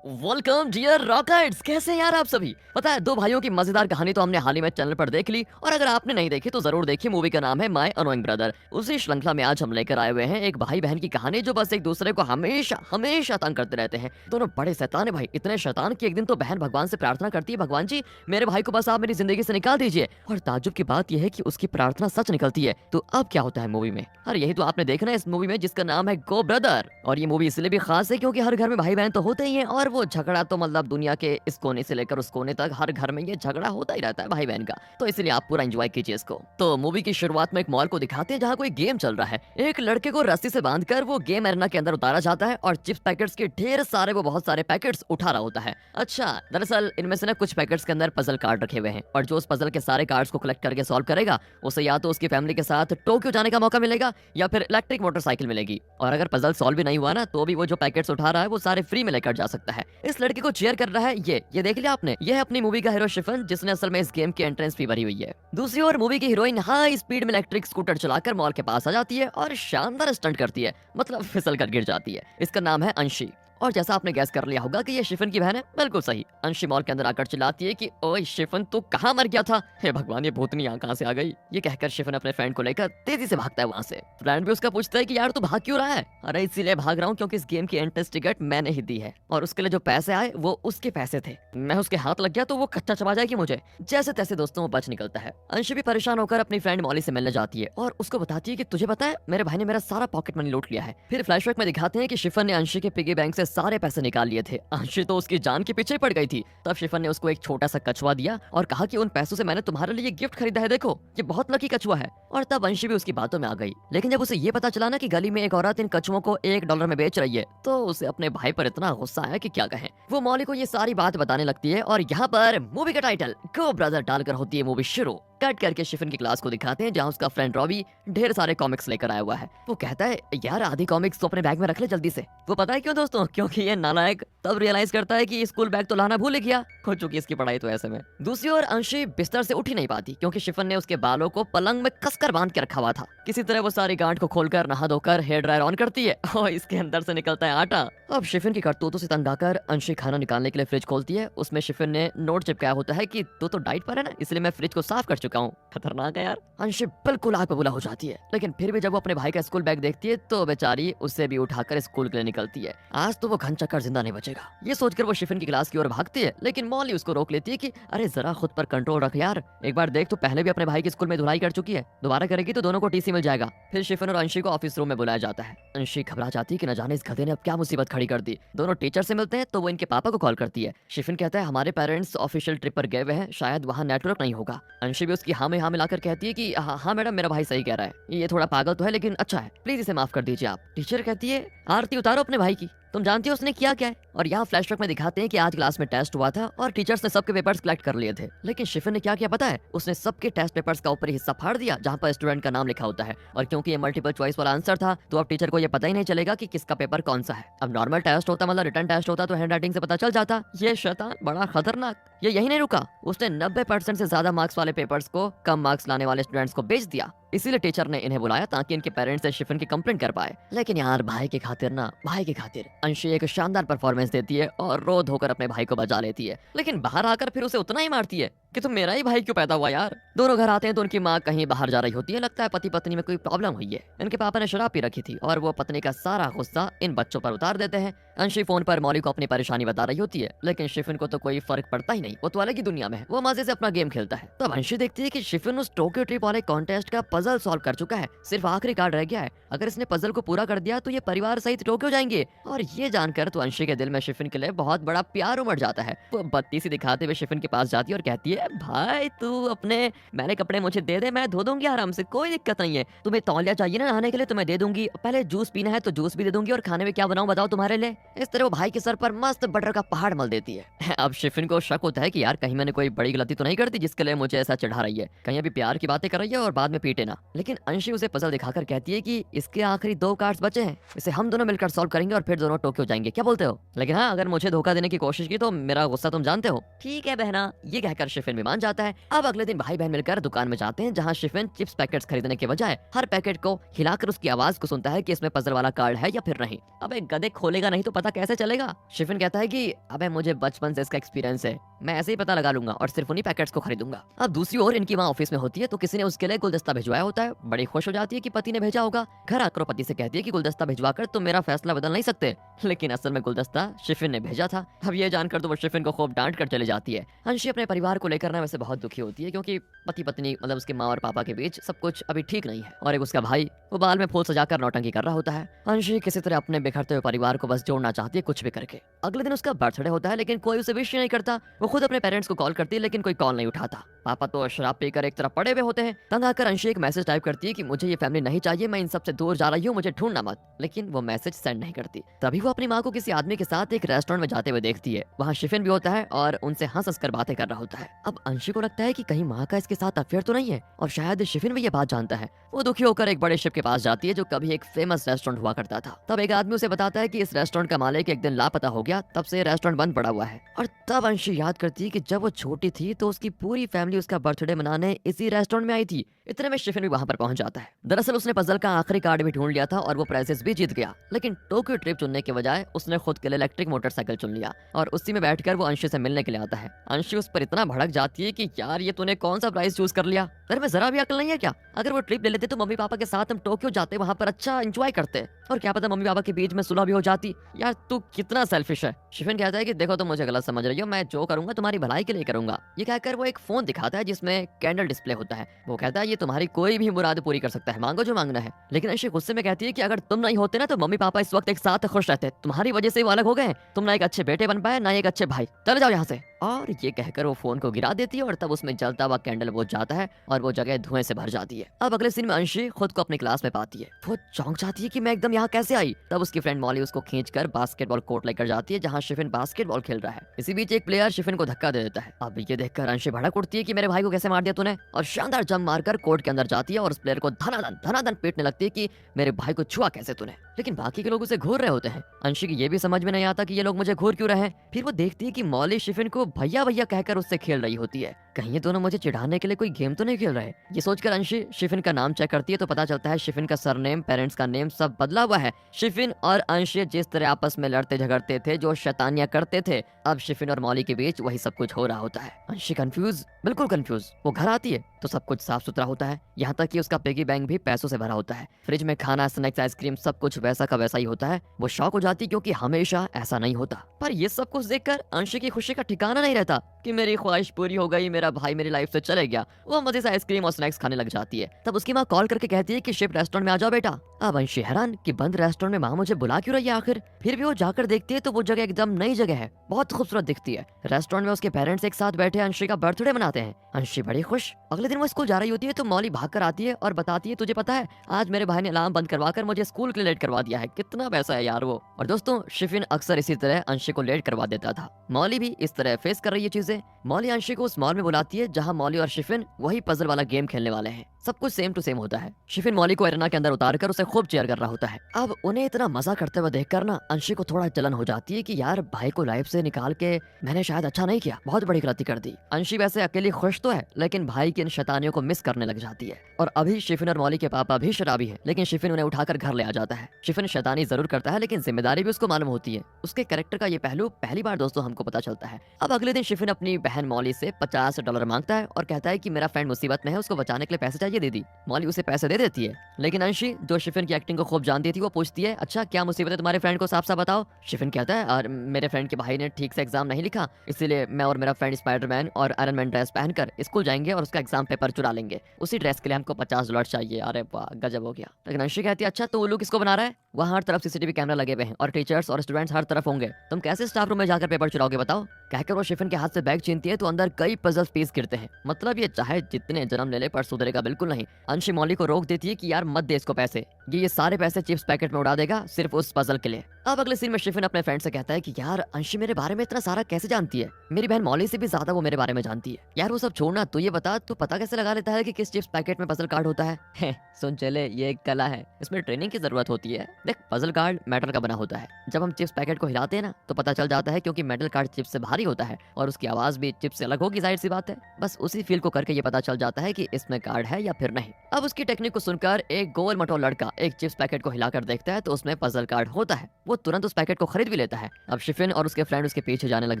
Welcome dear rockets. कैसे हैं यार आप सभी। पता है, दो भाइयों की मजेदार कहानी तो हमने हाल ही में चैनल पर देख ली, और अगर आपने नहीं देखी तो जरूर देखिए। मूवी का नाम है माय अनोइंग ब्रदर। उसी श्रृंखला में आज हम लेकर आए हुए हैं एक भाई बहन की कहानी जो बस एक दूसरे को हमेशा हमेशा तंग करते रहते हैं। दोनों बड़े शैतान है भाई, इतने शैतान कि एक दिन तो बहन भगवान से प्रार्थना करती है, भगवान जी मेरे भाई को बस आप मेरी जिंदगी से निकाल दीजिए। और ताज्जुब की बात यह है कि उसकी प्रार्थना सच निकलती है। तो अब क्या होता है मूवी में, अरे यही तो आपने देखना है इस मूवी में जिसका नाम है गो ब्रदर। और ये मूवी इसलिए भी खास है क्योंकि हर घर में भाई बहन तो होते ही हैं, और वो झगड़ा तो मतलब दुनिया के इस कोने से लेकर उस कोने तक हर घर में ये झगड़ा होता ही रहता है भाई बहन का। तो इसलिए आप पूरा एंजॉय कीजिए इसको। तो मूवी की शुरुआत में एक मॉल को दिखाते हैं जहाँ कोई गेम चल रहा है। एक लड़के को रस्सी से बांधकर वो गेम एरेना के अंदर उतारा जाता है और चिप्स पैकेट्स के ढेर सारे वो बहुत सारे पैकेट्स उठा रहा होता है। अच्छा, दरअसल इनमें से ना कुछ पैकेट्स के अंदर पजल कार्ड रखे हुए हैं, और जो उस पजल के सारे कार्ड्स को कलेक्ट करके सॉल्व करेगा उसे या तो उसकी फैमिली के साथ टोक्यो जाने का मौका मिलेगा या फिर इलेक्ट्रिक मोटरसाइकिल मिलेगी। और अगर पजल सॉल्व भी नहीं हुआ ना तो भी वो जो पैकेट्स उठा रहा है वो सारे फ्री में लेकर जा सकता है। इस लड़के को चेयर कर रहा है ये देख लिया आपने, ये है अपनी मूवी का हीरो शिफन, जिसने असल में इस गेम की एंट्रेंस फी भरी हुई है। दूसरी ओर मूवी की हीरोइन हाई स्पीड में इलेक्ट्रिक स्कूटर चलाकर मॉल के पास आ जाती है और शानदार स्टंट करती है, मतलब फिसल कर गिर जाती है। इसका नाम है अंशी। और जैसा आपने गैस कर लिया होगा कि ये शिफन की बहन है, बिल्कुल सही। अंशी मॉल के अंदर आकर चिल्लाती है कि ओए शिफन, तू कहाँ मर गया था। हे भगवान, ये भूतनी यहाँ कहाँ से आ गई। ये कहकर शिफन अपने फ्रेंड को लेकर तेजी से भागता है वहाँ से। फ्रेंड भी उसका पूछता है कि यार तू भाग क्यों रहा है। अरे इसीलिए भाग रहा हूँ क्योंकि इस गेम की एंट्रेंस टिकट मैंने ही दी है, और उसके लिए जो पैसे आए वो उसके पैसे थे। मैं उसके हाथ लग गया तो वो कच्चा चबा जाएगी मुझे। जैसे तैसे दोस्तों वो बच निकलता है। अंशी भी परेशान होकर अपनी फ्रेंड मॉली से मिलने जाती है और उसको बताती है कि तुझे पता है मेरे भाई ने मेरा सारा पॉकेट मनी लूट लिया है। फिर फ्लैशबैक में दिखाते हैं कि शिफन ने अंशी के पिगी बैंक से सारे पैसे निकाल लिए थे। अंशी तो उसकी जान के पीछे पड़ गई थी। तब शिफन ने उसको एक छोटा सा कछुआ दिया और कहा कि उन पैसों से मैंने तुम्हारे लिए गिफ्ट खरीदा है, देखो ये बहुत लकी कछुआ है। और तब अंशी भी उसकी बातों में आ गई। लेकिन जब उसे ये पता चला ना कि गली में एक औरत इन कछुओं को $1 में बेच रही है, तो उसे अपने भाई पर इतना गुस्सा आया कि क्या कहें। वो मौली को ये सारी बात बताने लगती है, और यहाँ पर मूवी का टाइटल गो ब्रदर डालकर होती है मूवी शुरू। कट करके शिफन की क्लास को दिखाते हैं जहाँ उसका फ्रेंड रॉबी ढेर सारे कॉमिक्स लेकर आया हुआ है। वो कहता है यार आधी कॉमिक्स तो अपने बैग में रख ले जल्दी से। वो पता है क्यों दोस्तों, क्योंकि ये नालायक तब रियलाइज करता है कि स्कूल बैग तो लाना भूल गया, हो चुकी इसकी पढ़ाई तो ऐसे में। दूसरी ओर अंशी बिस्तर से उठ ही नहीं पाती क्योंकि शिफन ने उसके बालों को पलंग में कसकर बांध के रखा हुआ था। किसी तरह वो सारी गांठ को खोलकर नहा धोकर हेयर ड्रायर ऑन करती है और इसके अंदर से निकलता है आटा। अब शिफन की करतूतों से तंग आकर अंशी खाना निकालने के लिए फ्रिज खोलती है। उसमें शिफन ने नोट चिपकाया होता है कि तू तो डाइट पर है ना, इसलिए मैं फ्रिज को साफ कर चुका हूँ। खतरनाक है यार। अंशी बिल्कुल आग बबूला हो जाती है, लेकिन फिर भी जब वो अपने भाई का स्कूल बैग देखती है तो बेचारी उससे भी उठाकर स्कूल के लिए निकलती है। आज तो वो घन चक्कर जिंदा नहीं बचेगा, ये सोचकर वो शिफन की क्लास की ओर भागती है। लेकिन मॉली उसको रोक लेती है कि अरे जरा खुद पर कंट्रोल रख यार, एक बार देख, तो पहले भी अपने भाई के स्कूल में धुलाई कर चुकी है, दोबारा करेगी तो दोनों को टीसी मिल जाएगा। फिर शिफन और अंशी को ऑफिस रूम में बुलाया जाता है। अंशी घबरा जाती है कि न जाने इस गधे ने अब क्या मुसीबत खड़ी कर दी। दोनों टीचर से मिलते हैं तो वो इनके पापा को कॉल करती है। शिफन कहता है हमारे पेरेंट्स ऑफिशियल ट्रिप पर गए हुए हैं, शायद वहाँ नेटवर्क नहीं होगा। अंशी भी उसकी हाँ में हाँ मिलाकर कहती है कि हाँ मैडम, मेरा भाई सही कह रहा है, ये थोड़ा पागल तो है लेकिन अच्छा है, प्लीज इसे माफ कर दीजिए आप। टीचर कहती है आरती उतारो अपने भाई की, तुम जानती हो उसने किया क्या है। और यहाँ फ्लैशबैक में दिखाते हैं कि आज क्लास में टेस्ट हुआ था और टीचर्स ने सबके पेपर्स कलेक्ट कर लिए थे। लेकिन शिफन ने क्या किया पता है, उसने सबके टेस्ट पेपर्स का ऊपरी हिस्सा फाड़ दिया जहाँ पर स्टूडेंट का नाम लिखा होता है। और क्योंकि ये मल्टीपल चॉइस वाला आंसर था तो अब टीचर को ये पता ही नहीं चलेगा कि किसका पेपर कौन सा है। अब नॉर्मल टेस्ट होता, मतलब रिटर्न टेस्ट होता तो हैंड राइटिंग से पता चल जाता। ये शैतान बड़ा खतरनाक। ये यही नहीं रुका, उसने 90% से ज्यादा मार्क्स वाले पेपर्स को कम मार्क्स लाने वाले स्टूडेंट्स को बेच दिया। इसीलिए टीचर ने इन्हें बुलाया ताकि इनके पेरेंट्स से शिफन की कंप्लेंट कर पाए। लेकिन यार भाई की खातिर ना, भाई की खातिर अंशी एक शानदार परफॉर्मेंस देती है और रो धोकर अपने भाई को बचा लेती है। लेकिन बाहर आकर फिर उसे उतना ही मारती है कि तुम मेरा ही भाई क्यों पैदा हुआ यार। दोनों घर आते हैं तो उनकी माँ कहीं बाहर जा रही होती है, लगता है पति पत्नी में कोई प्रॉब्लम हुई है। इनके पापा ने शराब पी रखी थी और वो पत्नी का सारा गुस्सा इन बच्चों पर उतार देते हैं। अंशी फोन पर मौली को अपनी परेशानी बता रही होती है, लेकिन शिफन को तो कोई फर्क पड़ता ही नहीं, वो तो अलग ही दुनिया में है, वो मजे से अपना गेम खेलता है। तब अंशी देखती है कि शिफन उस टोक्यो ट्रिप वाले कॉन्टेस्ट का पजल सॉल्व कर चुका है, सिर्फ आखिरी कार्ड रह गया है। अगर इसने पजल को पूरा कर दिया तो ये परिवार सहित टोक्यो जाएंगे। और ये जानकर तो अंशी के दिल में शिफन के लिए बहुत बड़ा प्यार उमड़ जाता है। वो बत्ती सी दिखाते हुए शिफन के पास जाती है और कहती है भाई तू अपने मैंने कपड़े मुझे दे दे, मैं धो दूंगी आराम से, कोई दिक्कत नहीं है। तुम्हें तौलिया चाहिए ना नहाने के लिए तो मैं दे दूंगी, पहले जूस पीना है तो जूस भी दे दूंगी, और खाने में क्या बनाऊं बताओ तुम्हारे लिए। इस तरह वो भाई के सर पर मस्त बटर का पहाड़ मल देती है। अब शिफिन को शक होता है कि यार कहीं मैंने कोई बड़ी गलती तो नहीं कर दी जिसके लिए मुझे ऐसा चढ़ा रही है, कहीं अभी प्यार की बातें कर रही है और बाद में पीटे ना। लेकिन अंशी उसे पजल दिखाकर कहती है कि इसके आखिरी 2 कार्ड्स बचे हैं, इसे हम दोनों मिलकर सॉल्व करेंगे और फिर दोनों टोक्यो जाएंगे, क्या बोलते हो। लेकिन हाँ, अगर मुझे धोखा देने की कोशिश की तो मेरा गुस्सा तुम जानते हो। ठीक है बहना, ये कहकर शिफिन शिफिन भी मान जाता है। अब अगले दिन भाई बहन मिलकर दुकान में जाते हैं, जहाँ शिफिन चिप्स पैकेट्स खरीदने के बजाय हर पैकेट को हिलाकर उसकी आवाज को सुनता है कि इसमें पजल वाला कार्ड है या फिर नहीं। अब एक गधे खोलेगा नहीं तो पता कैसे चलेगा। शिफिन कहता है कि अबे मुझे बचपन से इसका एक्सपीरियंस है, मैं ऐसे ही पता लगा लूंगा और सिर्फ उन्हीं पैकेट्स को खरीदूंगा। अब दूसरी ओर इनकी माँ ऑफिस में होती है तो किसी ने उसके लिए गुलदस्ता भिजवाया होता है। बड़ी खुश हो जाती है कि पति ने भेजा होगा। घर आकर वो पति से कहती है कि गुलदस्ता भिजवाकर तुम मेरा फैसला बदल नहीं सकते, लेकिन असल में गुलदस्ता शिफिन ने भेजा था। अब ये जानकर तो वो शिफिन को खूब डांट कर चली जाती है। अंशी अपने परिवार को लेकर ना वैसे बहुत दुखी होती है, क्योंकि पति पत्नी मतलब उसके माँ और पापा के बीच सब कुछ अभी ठीक नहीं है, और एक उसका भाई वो बाल में फूल सजाकर नौटंकी कर रहा होता है। अंशी किसी तरह अपने बिखरते हुए परिवार को बस जोड़ना चाहती है कुछ भी करके। अगले दिन उसका बर्थडे होता है, लेकिन कोई उसे विश नहीं करता। वो खुद अपने पेरेंट्स को कॉल करती है, लेकिन कोई कॉल नहीं उठाता। पापा तो शराब पीकर एक तरफ पड़े हुए होते हैं। तंग आकर अंशी एक मैसेज टाइप करती है कि मुझे ये फैमिली नहीं चाहिए, मैं इन सबसे दूर जा रही हूँ, मुझे ढूंढना मत। लेकिन वो मैसेज सेंड नहीं करती। तभी वो अपनी माँ को किसी आदमी के साथ एक रेस्टोरेंट में जाते हुए देखती है। वहाँ शिफिन भी होता है और उनसे हंस हंस कर बातें कर रहा होता है। अब अंशी को लगता है कि कहीं माँ का इसके साथ अफेयर तो नहीं है, और शायद शिफिन भी ये बात जानता है। वो दुखी होकर एक बड़े शिप के पास जाती है, जो कभी एक फेमस रेस्टोरेंट हुआ करता था। तब एक आदमी उसे बताता है कि इस रेस्टोरेंट का मालिक एक दिन लापता हो गया, तब से रेस्टोरेंट बंद पड़ा हुआ है। और तब अंशी याद करती है कि जब वो छोटी थी तो उसकी पूरी फैमिली उसका बर्थडे मनाने इसी रेस्टोरेंट में आई थी। इतने में शिफिन भी वहां पर पहुंच जाता है। दरअसल उसने पजल का आखिरी कार्ड भी ढूंढ लिया था और वो प्राइजेस भी जीत गया, लेकिन टोक्यो ट्रिप चुनने के बजाय उसने खुद के लिए इलेक्ट्रिक मोटरसाइकिल चुन लिया, और उसी में बैठकर वो अंशी से मिलने के लिए आता है। अंशी उस पर इतना भड़क जाती है कि यार ये तूने कौन सा प्राइस चूज कर लिया, तेरे में जरा भी अकल नहीं है क्या? अगर वो ट्रिप ले लेते तो मम्मी पापा के साथ हम टोक्यो जाते, वहां पर अच्छा एंजॉय करते, और क्या पता मम्मी पापा के बीच में सुलह भी हो जाती। यार तू कितना सेल्फिश है। शिफिन कहता है कि देखो तुम मुझे गलत समझ रही हो, मैं जो करूंगा तुम्हारी भलाई के लिए करूंगा। ये कहकर वो एक फोन दिखाता है जिसमें कैंडल डिस्प्ले होता है। वो कहता है ये तुम्हारी कोई भी मुराद पूरी कर सकता है, मांगो जो मांगना है। लेकिन अंशी गुस्से में कहती है कि अगर तुम नहीं होते ना तो मम्मी पापा इस वक्त एक साथ खुश रहते, तुम्हारी वजह से वो अलग हो गए। तुम ना एक अच्छे बेटे बन पाए ना एक अच्छे भाई, चले जाओ यहाँ से। और ये कहकर वो फोन को गिरा देती है, और तब उसमें जलता हुआ कैंडल बुझ जाता है और वो जगह धुएं से भर जाती है। अब अगले सीन में अंशी खुद को अपनी क्लास में पाती है। वो चौंक जाती है कि मैं एकदम यहाँ कैसे आई। तब उसकी फ्रेंड मॉली उसको खींचकर बास्केटबॉल कोर्ट लेकर जाती है, जहाँ शिफिन बास्केटबॉल खेल रहा है। इसी बीच एक प्लेयर शिफिन को धक्का दे देता है। अब ये देखकर अंशी भड़क उठती है कि मेरे भाई को कैसे मार दिया तूने, और शानदार जंप मारकर कोर्ट के अंदर जाती है और उस प्लेयर को धनाधन पीटने लगती है कि मेरे भाई को छुआ कैसे तूने। लेकिन बाकी के लोग उसे घूर रहे होते हैं। अंशी की ये भी समझ में नहीं आता कि ये लोग मुझे घूर क्यों रहे हैं। फिर वो देखती है कि मॉली शिफिन को भैया भैया कहकर उससे खेल रही होती है। कहीं ये दोनों मुझे चिढ़ाने के लिए कोई गेम तो नहीं खेल रहे। ये सोचकर अंशी शिफिन का नाम चेक करती है तो पता चलता है शिफिन का सरनेम, पेरेंट्स का नेम सब बदला हुआ है। शिफिन और अंशी जिस तरह आपस में लड़ते झगड़ते थे, जो शैतानियां करते थे, अब शिफिन और मॉली के बीच वही सब कुछ हो रहा होता है। अंशी कंफ्यूज, बिल्कुल कंफ्यूज। वो घर आती है तो सब कुछ साफ सुथरा होता है, यहाँ तक कि उसका पिगी बैंक भी पैसों से भरा होता है। फ्रिज में खाना, स्नैक्स, आइसक्रीम सब कुछ वैसा का वैसा ही होता है। वो शॉक हो जाती क्योंकि हमेशा ऐसा नहीं होता। पर ये सब कुछ देखकर अंशी की खुशी का ठिकाना नहीं रहता कि मेरी ख्वाहिश पूरी हो गई, मेरा भाई मेरी लाइफ से चले गया। वो मजे से आइसक्रीम और स्नैक्स खाने लग जाती है। तब उसकी माँ कॉल करके कहती है कि शिप रेस्टोरेंट में आ जाओ बेटा। अब अंशी हैरान कि बंद रेस्टोरेंट में माँ मुझे बुला क्यों रही है आखिर। फिर भी वो जाकर देखती है तो वो जगह एकदम नई जगह है, बहुत खूबसूरत दिखती है। रेस्टोरेंट में उसके पेरेंट्स एक साथ बैठे अंशी का बर्थडे मनाते हैं। अंशी बड़ी खुश। अगले दिन वो स्कूल जा रही होती है तो मॉली भाग कर आती है और बताती है तुझे पता है आज मेरे भाई ने अलार्म बंद करवाकर मुझे स्कूल के लिए लेट करवा दिया है। कितना पैसा है यार वो। और दोस्तों शिफिन अक्सर इसी तरह अंशी को लेट करवा देता था। मॉली भी इस तरह फेस कर रही है चीजें। मॉली अंशी को उस मॉल में बुलाती है जहाँ मॉली और शिफिन वही पजल वाला गेम खेलने वाले हैं। सब कुछ सेम टू सेम होता है। शिफिन मॉली को एरेना के अंदर उतारकर उसे खूब चेयर कर रहा होता है। अब उन्हें इतना मजा करते हुए देखकर ना अंशी को थोड़ा जलन हो जाती है कि यार भाई को लाइफ से निकाल के मैंने शायद अच्छा नहीं किया, बहुत बड़ी गलती कर दी। अंशी वैसे अकेली खुश तो है, लेकिन भाई की इन शैतानियों को मिस करने लग जाती है। और अभी शिफिन और मॉली के पापा भी शराबी है, लेकिन शिफिन उन्हें उठाकर घर ले आ जाता है। शिफिन शैतानी जरूर करता है, लेकिन जिम्मेदारी भी उसको मालूम होती है। उसके कैरेक्टर का ये पहलू पहली बार दोस्तों हमको पता चलता है। अब अगले दिन शिफिन अपनी बहन मॉली से $50 मांगता है और कहता है कि मेरा फ्रेंड मुसीबत में है, उसको बचाने के लिए पैसे चाहिए दीदी। मॉली उसे पैसे दे देती है, लेकिन अंशी जो शिफिन की एक्टिंग को खूब जानती थी वो पूछती है अच्छा क्या मुसीबत है तुम्हारे फ्रेंड को, साफ साफ बताओ। शिफिन कहता है और मेरे फ्रेंड के भाई ने ठीक से एग्जाम नहीं लिखा, इसीलिए मैं और मेरा फ्रेंड स्पाइडरमैन और आयरन मैन ड्रेस पहनकर स्कूल जाएंगे और उसका एग्जाम पेपर चुरा लेंगे। उसी ड्रेस के लिए हमको $50 चाहिए। अरे वाह गजब हो गया। लेकिन अंशी कहती है अच्छा तो उल्लू किसको बना रहा है, वहाँ हर तरफ सीसीटीवी कैमरा लगे हुए हैं और टीचर्स और स्टूडेंट्स हर तरफ होंगे, तुम कैसे स्टाफ रूम में जाकर पेपर चुराओगे बताओ। कहकर वो शिफिन के हाथ से बैग छीनती है तो अंदर कई पजल पीस गिरते हैं। मतलब ये चाहे जितने जन्म ले ले पर सुधरेगा बिल्कुल नहीं। अंशी मॉली को रोक देती है कि यार मत दे इसको पैसे, ये सारे पैसे चिप्स पैकेट में उड़ा देगा सिर्फ उस पजल के लिए। अब अगले सीन में शिफिन अपने फ्रेंड से कहता है कि यार अंशी मेरे बारे में इतना सारा कैसे जानती है, मेरी बहन मॉली से भी ज्यादा वो मेरे बारे में जानती है। यार वो सब छोड़ना, तू ये बता तू पता कैसे लगा लेता है कि किस चिप्स पैकेट में पजल कार्ड होता है। सुन चले ये एक कला है, इसमें ट्रेनिंग की जरूरत होती है। देख पजल कार्ड मेटल का बना होता है, जब हम चिप्स पैकेट को हिलाते हैं ना तो पता चल जाता है, क्योंकि मेटल कार्ड चिप्स से भारी भारी होता है और उसकी आवाज भी चिप से अलग होगी, जाहिर सी बात है। बस उसी फील को करके ये पता चल जाता है कि इसमें कार्ड है या फिर नहीं। अब उसकी टेक्निक को सुनकर एक गोल मटोल लड़का एक चिप्स पैकेट को हिलाकर देखता है तो उसमें पजल कार्ड होता है। वो तुरंत उस पैकेट को खरीद भी लेता है। अब शिफिन और उसके फ्रेंड उसके पीछे जाने लग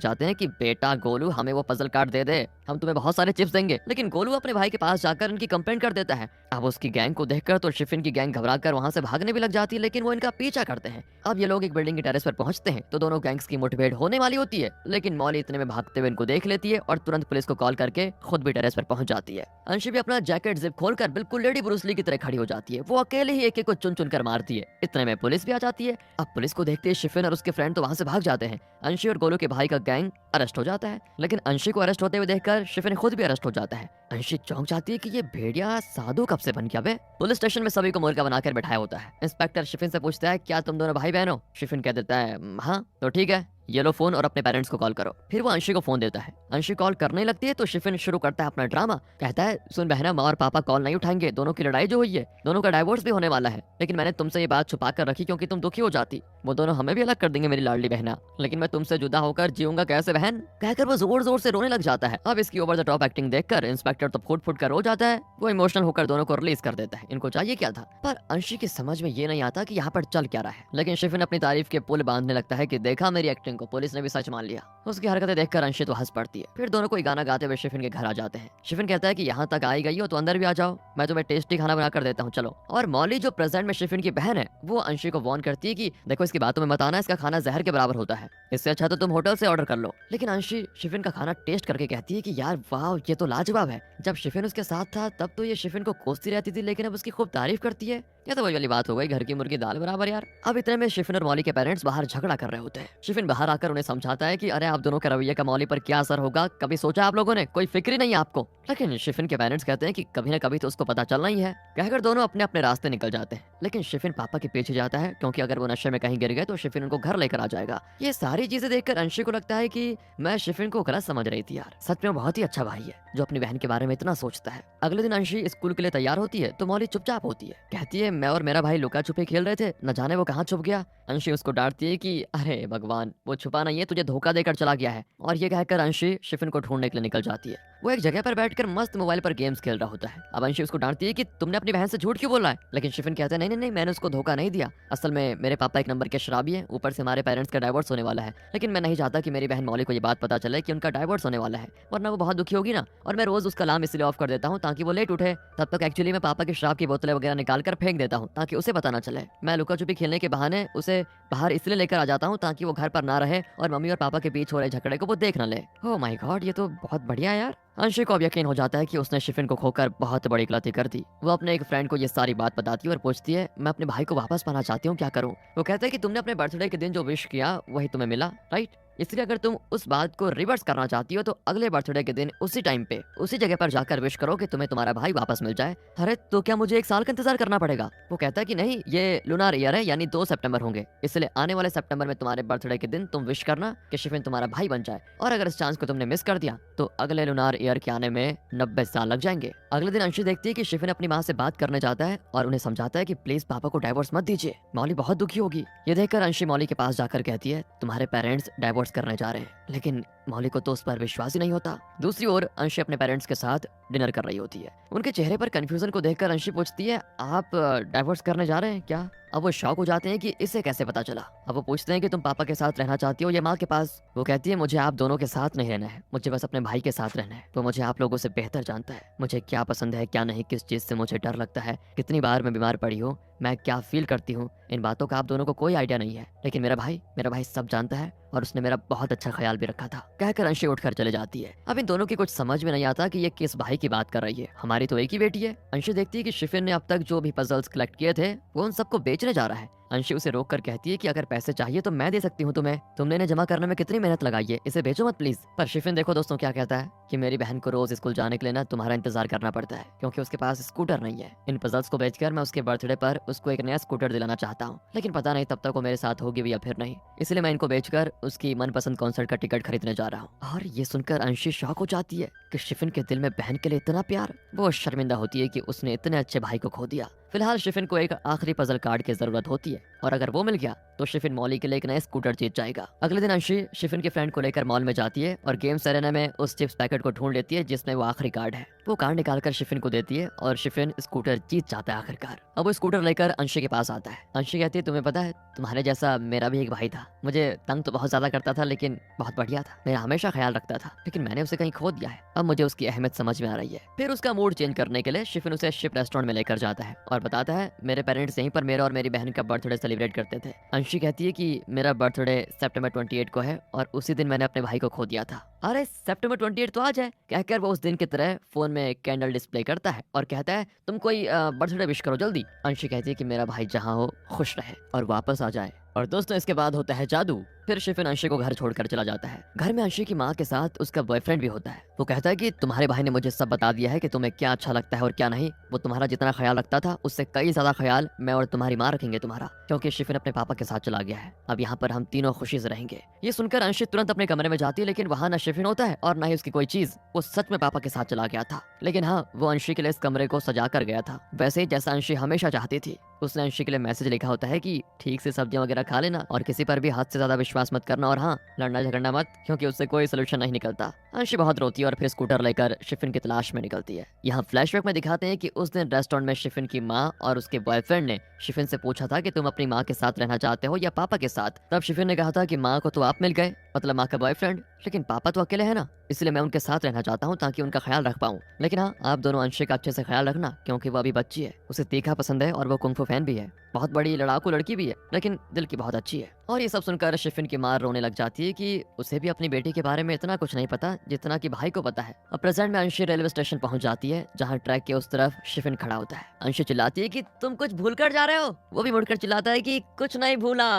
जाते हैं कि बेटा गोलू, हमें वो पजल कार्ड दे दे, हम तुम्हें बहुत सारे चिप्स देंगे। लेकिन गोलू अपने भाई के पास जाकर इनकी कंप्लेंट कर देता है। अब उसकी गैंग को देखकर तो शिफिन की गैंग घबराकर वहां से भागने भी लग जाती है, लेकिन वो इनका पीछा करते हैं। अब ये लोग एक बिल्डिंग की टेरेस पर पहुंचते हैं तो दोनों गैंग्स की मुठभेड़ होने वाली होती है, लेकिन मॉली इतने में भागते हुए इनको देख लेती है और तुरंत पुलिस को कॉल करके खुद भी टेरेस पर पहुंच जाती है। अंशी भी अपना जैकेट जिप खोलकर बिल्कुल लेडी ब्रूस ली की तरह खड़ी हो जाती है। वो अकेले ही एक एक को चुन चुन कर मारती है। इतने में पुलिस भी आ जाती है। अब पुलिस को देखते ही शिफिन और उसके फ्रेंड तो वहां से भाग जाते हैं। अंशी और गोलू के भाई का गैंग अरेस्ट हो जाता है, लेकिन अंशी को अरेस्ट होते हुए देखकर शिफिन खुद भी अरेस्ट हो जाता है। अंशी चौंक जाती है कि ये भेड़िया साधु कब से बन गया बे। पुलिस स्टेशन में सभी को मुर्गा बनाकर बैठाया होता है। इंस्पेक्टर शिफिन से पूछता है, क्या तुम दोनों भाई बहन हो? शिफिन कह देता है, हाँ। तो ठीक है, ये लो फोन और अपने पेरेंट्स को कॉल करो। फिर वो अंशी को फोन देता है। अंशी कॉल करने लगती है तो शिफिन शुरू करता है अपना ड्रामा। कहता है, सुन बहना, माँ और पापा कॉल नहीं उठाएंगे, दोनों की लड़ाई जो हुई है, दोनों का डाइवोर्स भी होने वाला है, लेकिन मैंने तुमसे ये बात छुपा कर रखी क्योंकि तुम दुखी हो जाती। वो दोनों हमें भी अलग कर देंगे मेरी लाडली बहना, लेकिन मैं तुमसे जुदा होकर जीऊंगा कैसे बहन? कहकर वो जोर जोर से रोने लग जाता है। अब इसकी ओवर द टॉप एक्टिंग देखकर इंस्पेक्टर तो फुट फुट कर रो जाता है। वो इमोशनल होकर दोनों को रिलीज कर देता है। इनको चाहिए क्या था? पर अंशी की समझ में ये नहीं आता कि यहाँ पर चल क्या रहा है, लेकिन शिफिन अपनी तारीफ के पुल बांधने लगता है कि देखा मेरी एक्टिंग को, पुलिस ने भी सच मान लिया। उसकी हरकतें देखकर अंशी तो हंस पड़ती है। फिर दोनों कोई गाना गाते हुए शिफिन के घर आ जाते हैं। शिफिन कहता है कि यहाँ तक आई गई हो तो अंदर भी आ जाओ, मैं तुम्हें टेस्टी खाना बना कर देता हूँ, चलो। और मॉली जो प्रेजेंट में शिफिन की बहन है, वो अंशी को वार्न करती है कि देखो इसकी बातों में मत आना, इसका खाना जहर के बराबर होता है, इससे अच्छा तो तुम होटल से ऑर्डर कर लो। लेकिन अंशी शिफिन का खाना टेस्ट करके कहती है कि यार वाह, ये तो लाजवाब है। जब शिफिन उसके साथ था तब तो ये शिफिन को कोसती रहती थी, लेकिन अब उसकी खूब तारीफ करती है। ये तो वही वाली बात हो गई, घर की मुर्गी दाल बराबर यार। अब इतने में शिफिन और मॉली के पेरेंट्स बाहर झगड़ा कर रहे होते हैं। शिफिन बाहर आकर उन्हें समझाता है कि अरे आप दोनों के रवैये का मॉली पर क्या असर होगा, कभी सोचा आप लोगों ने? कोई फिक्र ही नहीं है आपको। लेकिन शिफिन के पेरेंट्स कहते हैं कि कभी ना कभी तो उसको पता चलना ही है। कहकर दोनों अपने अपने रास्ते निकल जाते हैं। लेकिन शिफिन पापा के पीछे जाता है, क्योंकि अगर वो नशे में कहीं गिर गए तो शिफिन उनको घर लेकर आ जाएगा। ये सारी चीजें देखकर अंशी को लगता है कि मैं शिफिन को गलत समझ रही थी यार, सच में बहुत ही अच्छा भाई है जो अपनी बहन के बारे में इतना सोचता है। अगले दिन अंशी स्कूल के लिए तैयार होती है तो मॉली चुपचाप होती है। कहती है, मैं और मेरा भाई लुका छुपी खेल रहे थे, न जाने वो कहाँ छुप गया। अंशी उसको डांटती है कि अरे भगवान, वो छुपा नहीं है, तुझे धोखा देकर चला गया है। और ये कहकर अंशी शिफिन को ढूंढने के लिए निकल जाती है। वो एक जगह पर बैठकर मस्त मोबाइल पर गेम्स खेल रहा होता है। अब अंशी उसको डांटती है कि तुमने अपनी बहन से झूठ क्यों बोला है? लेकिन शिफिन कहता है, नहीं नहीं नहीं, मैंने उसको धोखा नहीं दिया। असल में मेरे पापा एक नंबर के शराबी हैं, ऊपर से हमारे पेरेंट्स का डाइवोर्स होने वाला है, लेकिन मैं नहीं चाहता कि मेरी बहन मौली को ये बात पता चले कि उनका डाइवोर्स होने वाला है, वरना वो बहुत दुखी होगी ना। और मैं रोज उसका अलार्म इसलिए ऑफ कर देता हूँ ताकि वो लेट उठे। तब तक एक्चुअली मैं पापा की शराब की बोतलें वगैरह निकाल कर फेंक देता हूँ ताकि उसे पता ना चले। मैं लुका छुपी खेलने के बहाने उसे बाहर इसलिए लेकर आ जाता हूँ ताकि वो घर पर ना रहे और मम्मी और पापा के बीच हो रहे झगड़े को वो देख न ले। ओह माय गॉड, ये तो बहुत बढ़िया है यार। अंशी को अब यकीन हो जाता है कि उसने शिफिन को खोकर बहुत बड़ी गलती कर दी। वो अपने एक फ्रेंड को ये सारी बात बताती है और पूछती है, मैं अपने भाई को वापस पाना चाहती हूँ, क्या करूँ? वो कहते हैं कि तुमने अपने बर्थडे के दिन जो विश किया वही तुम्हें मिला, राइट? इसलिए अगर तुम उस बात को रिवर्स करना चाहती हो तो अगले बर्थडे के दिन उसी टाइम पे उसी जगह पर जाकर विश करो कि तुम्हें तुम्हारा भाई वापस मिल जाए। अरे तो क्या मुझे 1 साल का इंतजार करना पड़ेगा? वो कहता है कि नहीं, ये लूनार ईयर है, यानी 2 सितंबर होंगे, इसलिए आने वाले सितंबर में तुम्हारे बर्थडे के दिन तुम विश करना कि शिफिन तुम्हारा भाई बन जाए। और अगर इस चांस को तुमने मिस कर दिया तो अगले लूनार ईयर के आने में 90 साल लग जाएंगे। अगले दिन अंशी देखती है कि शिफिन अपनी माँ से बात करने जाता है और उन्हें समझाता है कि प्लीज पापा को डाइवोर्स मत दीजिए, मौली बहुत दुखी होगी। ये देखकर अंशी मौली के पास जाकर कहती है, तुम्हारे पेरेंट्स डाइवोर्स करने जा रहे हैं। लेकिन मौली को तो उस पर विश्वास ही नहीं होता। दूसरी ओर अंशी अपने पेरेंट्स के साथ डिनर कर रही होती है। उनके चेहरे पर कंफ्यूजन को देखकर अंशी पूछती है, आप डाइवोर्स करने जा रहे हैं क्या? अब वो शॉक हो जाते हैं कि इसे कैसे पता चला। अब वो पूछते हैं कि तुम पापा के साथ रहना चाहती हो या माँ के पास? वो कहती है, मुझे आप दोनों के साथ नहीं रहना है, मुझे बस अपने भाई के साथ रहना है। वो मुझे आप लोगों से बेहतर जानता है, मुझे क्या पसंद है क्या नहीं, किस चीज से मुझे डर लगता है, कितनी बार मैं बीमार पड़ी हूँ, मैं क्या फील करती हूँ, इन बातों का आप दोनों को कोई आइडिया नहीं है। लेकिन मेरा भाई सब जानता है और उसने मेरा बहुत अच्छा ख्याल भी रखा था। कहकर अंशी उठकर चले जाती है। अब इन दोनों की कुछ समझ में नहीं आता कि ये किस भाई की बात कर रही है, हमारी तो एक ही बेटी है। अंशी देखती है कि शिफिन ने अब तक जो भी पजल्स कलेक्ट किए थे वो उन सबको बेचने जा रहा है। अंशी उसे रोक कर कहती है कि अगर पैसे चाहिए तो मैं दे सकती हूँ तुम्हें, तुमने इन्हें जमा करने में कितनी मेहनत लगाई है, इसे बेचो मत प्लीज। पर शिफिन देखो दोस्तों क्या कहता है कि मेरी बहन को रोज स्कूल जाने के लिए ना तुम्हारा इंतजार करना पड़ता है क्योंकि उसके पास स्कूटर नहीं है। इन पजल्स को बेचकर मैं उसके बर्थडे पर उसको एक नया स्कूटर दिलाना चाहता हूँ, लेकिन पता नहीं तब तक वो मेरे साथ होगी भी या फिर नहीं, इसलिए मैं इनको बेचकर उसकी मनपसंद कॉन्सर्ट का टिकट खरीदने जा रहा हूँ। और ये सुनकर अंशी शॉक हो जाती है कि शिफिन के दिल में बहन के लिए इतना प्यार। वो शर्मिंदा होती है कि उसने इतने अच्छे भाई को खो दिया। फिलहाल शिफिन को एक आखिरी पजल कार्ड की जरूरत होती है और अगर वो मिल गया तो शिफिन मॉली के लिए एक नया स्कूटर जीत जाएगा। अगले दिन अंशी शिफिन के फ्रेंड को लेकर मॉल में जाती है और गेम्स एरेना में उस चिप्स पैकेट को ढूंढ लेती है जिसमें वो आखिरी कार्ड है। वो कार्ड निकालकर शिफिन को देती है और शिफिन स्कूटर जीत जाता है आखिरकार। अब वो स्कूटर लेकर अंशी के पास आता है। अंशी कहती है तुम्हें पता है तुम्हारे जैसा मेरा भी एक भाई था, मुझे तंग तो बहुत ज्यादा करता था लेकिन बहुत बढ़िया था, मेरा हमेशा ख्याल रखता था, लेकिन मैंने उसे कहीं खो दिया है, अब मुझे उसकी अहमियत समझ में आ रही है। फिर उसका मूड चेंज करने के लिए शिफिन उसे शिप रेस्टोरेंट में लेकर जाता है और बताता है मेरे पेरेंट्स यहीं पर मेरा और मेरी बहन का बर्थडे सेलिब्रेट करते थे। अंशी कहती है कि मेरा बर्थडे सितंबर 28 को है और उसी दिन मैंने अपने भाई को खो दिया था। अरे सितंबर 28 तो आज है, कहकर वो उस दिन की तरह फोन में कैंडल डिस्प्ले करता है और कहता है तुम कोई बर्थडे विश करो जल्दी। अंशी कहती है कि मेरा भाई जहाँ हो खुश रहे और वापस आ जाए। और दोस्तों इसके बाद होता है जादू। फिर शिफिन अंशी को घर छोड़कर चला जाता है। घर में अंशी की माँ के साथ उसका बॉयफ्रेंड भी होता है। वो कहता है कि तुम्हारे भाई ने मुझे सब बता दिया है कि तुम्हें क्या अच्छा लगता है और क्या नहीं। वो तुम्हारा जितना ख्याल रखता था उससे कई ज्यादा ख्याल मैं और तुम्हारी माँ रखेंगे तुम्हारा, क्योंकि शिफिन अपने पापा के साथ चला गया है। अब यहाँ पर हम तीनों खुशी से रहेंगे। ये सुनकर अंशी तुरंत अपने कमरे में जाती है, लेकिन वहाँ न शिफिन होता है और न ही उसकी कोई चीज। वो सच में पापा के साथ चला गया था, लेकिन हाँ वो अंशी के लिए इस कमरे को सजा कर गया था, वैसे ही जैसा अंशी हमेशा चाहती थी। उसने अंशी के लिए मैसेज लिखा होता है कि ठीक से सब्जियां वगैरह खा लेना और किसी पर भी हद से ज्यादा विश्वास मत करना, और हाँ लड़ना झगड़ना मत, क्योंकि उससे कोई सोल्यूशन नहीं निकलता। अंशी बहुत रोती है और फिर स्कूटर लेकर शिफिन की तलाश में निकलती है। यहाँ फ्लैशबैक में दिखाते हैं कि उस दिन रेस्टोरेंट में शिफिन की माँ और उसके बॉयफ्रेंड ने शिफिन से पूछा था कि तुम अपनी माँ के साथ रहना चाहते हो या पापा के साथ। तब शिफिन ने कहा था कि माँ को तो आप मिल गए, मतलब माँ का बॉयफ्रेंड, लेकिन पापा तो अकेले है ना, इसलिए मैं उनके साथ रहना चाहता हूँ ताकि उनका ख्याल रख पाऊँ। लेकिन हाँ आप दोनों अंशी का अच्छे से ख्याल रखना, क्योंकि वो अभी बच्ची है, उसे तीखा पसंद है और वो कुंफू फैन भी है, बहुत बड़ी लड़ाकू लड़की भी है, लेकिन दिल की बहुत अच्छी है। और ये सब सुनकर शिफिन की माँ रोने लग जाती है कि उसे भी अपनी बेटी के बारे में इतना कुछ नहीं पता जितना कि भाई को पता है। अब प्रेजेंट में अंशी रेलवे स्टेशन पहुंच जाती है, जहाँ ट्रैक के उस तरफ शिफिन खड़ा होता है। अंशी चिल्लाती है कि तुम कुछ भूल कर जा रहे हो। वो भी मुड़कर चिल्लाता है कि कुछ नहीं भूला,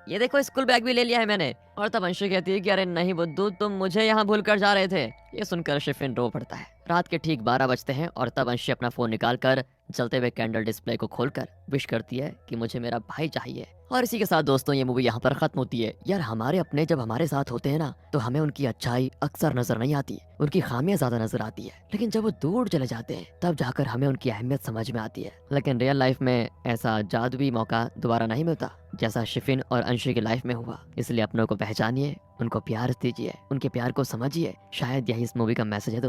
ये देखो स्कूल बैग भी ले लिया है मैंने। और तब अंशी कहती है कि अरे नहीं बुद्धू, तुम मुझे यहाँ भूल कर जा रहे थे। ये सुनकर शिफिन रो पड़ता है। रात के ठीक 12 बजते हैं और तब अंशी अपना फोन निकालकर जलते हुए कैंडल डिस्प्ले को खोलकर विश करती है कि मुझे मेरा भाई चाहिए। और इसी के साथ दोस्तों ये मूवी यहाँ पर खत्म होती है। यार हमारे अपने जब हमारे साथ होते हैं ना, तो हमें उनकी अच्छाई अक्सर नजर नहीं आती, उनकी खामियां ज्यादा नजर आती है, लेकिन जब वो दूर चले जाते हैं तब जाकर हमें उनकी अहमियत समझ में आती है। लेकिन रियल लाइफ में ऐसा जादुई मौका दोबारा नहीं मिलता जैसा शिफिन और अंशी की लाइफ में हुआ। इसलिए अपनों को पहचानिए, उनको प्यार दीजिए, उनके प्यार को समझिए। शायद यही इस मूवी का मैसेज है।